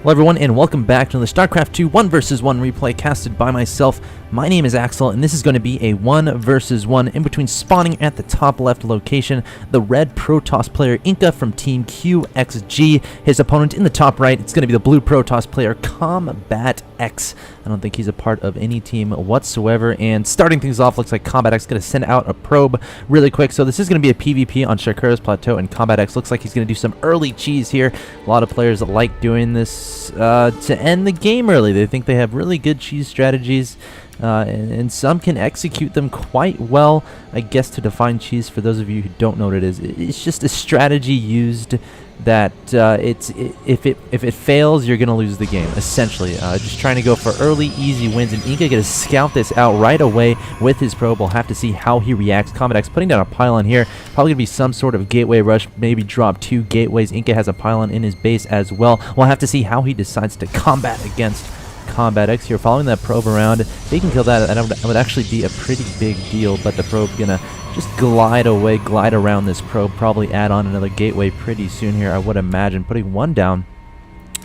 Hello everyone, and welcome back to the Starcraft 2 1 vs 1 replay casted by myself. My name is Axel, and this is going to be a 1 vs 1 in between spawning at the top left location, the red Protoss player QxGiNkA from Team QxG. His opponent in the top right, it's going to be the blue Protoss player CombatEX. I don't think he's a part of any team whatsoever, and starting things off, looks like CombatEX is going to send out a probe really quick. So this is going to be a PvP on Shakura's Plateau, and CombatEX looks like he's going to do some early cheese here. A lot of players that like doing this to end the game early. They think they have really good cheese strategies, and some can execute them quite well. I guess to define cheese, for those of you who don't know what it is, it's just a strategy used that if it fails, you're gonna lose the game. Essentially, just trying to go for early, easy wins, and QxGiNkA gonna scout this out right away with his probe. We'll have to see how he reacts. CombatEX putting down a pylon here. Probably gonna be some sort of gateway rush. Maybe drop 2 gateways. QxGiNkA has a pylon in his base as well. We'll have to see how he decides to combat against CombatEX here. Following that probe around, if he can kill that, that would actually be a pretty big deal. But the probe gonna just glide away, glide around this probe, probably add on another gateway pretty soon here, I would imagine. Putting 1 down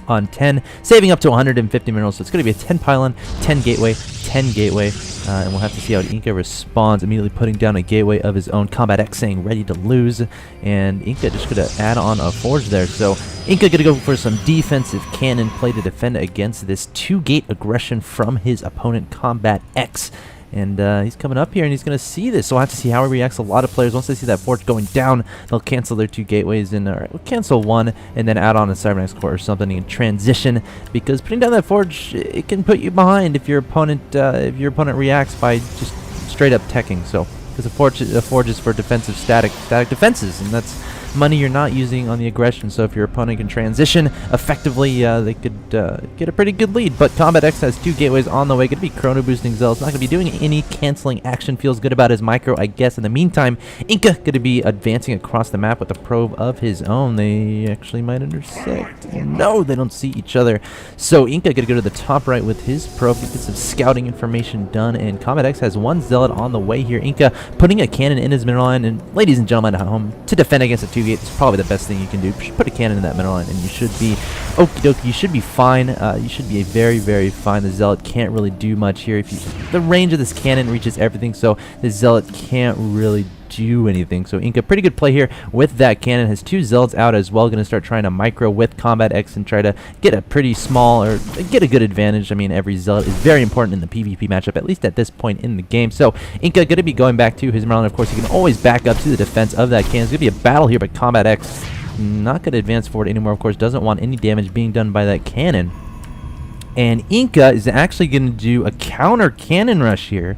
on 10, saving up to 150 minerals. So it's going to be a 10 pylon, 10 gateway, 10 gateway, and we'll have to see how QxGiNkA responds, immediately putting down a gateway of his own. CombatEX saying ready to lose, and QxGiNkA just going to add on a forge there. So QxGiNkA going to go for some defensive cannon play to defend against this 2-gate aggression from his opponent CombatEX. And he's coming up here, and he's going to see this, so we'll have to see how he reacts. A lot of players, once they see that forge going down, they'll cancel their 2 gateways, and we'll cancel 1, and then add on a Cybernex core or something in transition, because putting down that forge, it can put you behind if your opponent reacts by just straight up teching. So because the forge is for defensive static defenses, and that's money you're not using on the aggression. So if your opponent can transition effectively, they could get a pretty good lead. But CombatEX has 2 gateways on the way. Going to be chrono boosting Zealots. Not going to be doing any canceling action. Feels good about his micro, I guess. In the meantime, QxGiNkA going to be advancing across the map with a probe of his own. They actually might intersect. No, they don't see each other. So QxGiNkA going to go to the top right with his probe. Get some scouting information done. And CombatEX has 1 Zealot on the way here. QxGiNkA putting a cannon in his mineral line. And ladies and gentlemen at home, to defend against a 2-gate, it's probably the best thing you can do. Put a cannon in that middle line, and you should be okie dokie. You should be fine. You should be very, very fine. The Zealot can't really do much here. The range of this cannon reaches everything, so the Zealot can't really do anything. So QxGiNkA, pretty good play here with that cannon. Has 2 Zealots out as well. Going to start trying to micro with CombatEX and try to get a pretty small, or get a good advantage. I mean, every Zealot is very important in the PvP matchup, at least at this point in the game. So QxGiNkA going to be going back to his Merlin. Of course, he can always back up to the defense of that cannon. It's going to be a battle here, but CombatEX not going to advance forward anymore. Of course, doesn't want any damage being done by that cannon. And QxGiNkA is actually going to do a counter cannon rush here.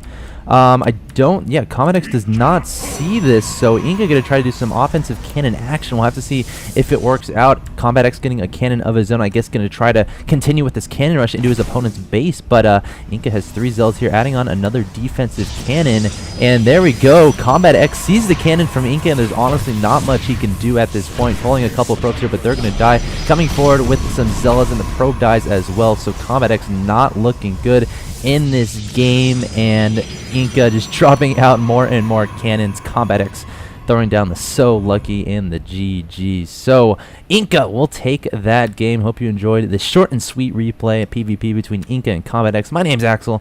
CombatEX does not see this, so QxGiNkA going to try to do some offensive cannon action. We'll have to see if it works out. CombatEX getting a cannon of his own, I guess, going to try to continue with this cannon rush into his opponent's base, but QxGiNkA has 3 Zealots here, adding on another defensive cannon, and there we go. CombatEX sees the cannon from QxGiNkA, and there's honestly not much he can do at this point. Pulling a couple of probes here, but they're going to die. Coming forward with some Zealots, and the probe dies as well, so CombatEX not looking good in this game, and QxGiNkA just dropping out more and more cannons. CombatEX throwing down the so lucky and the GG. So QxGiNkA will take that game. Hope you enjoyed this short and sweet replay, a PvP between QxGiNkA and CombatEX. My name's Axel.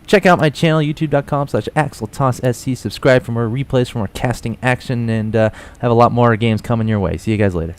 Check out my channel, youtube.com/AxeltossSC. Subscribe for more replays, for more casting action, and have a lot more games coming your way. See you guys later.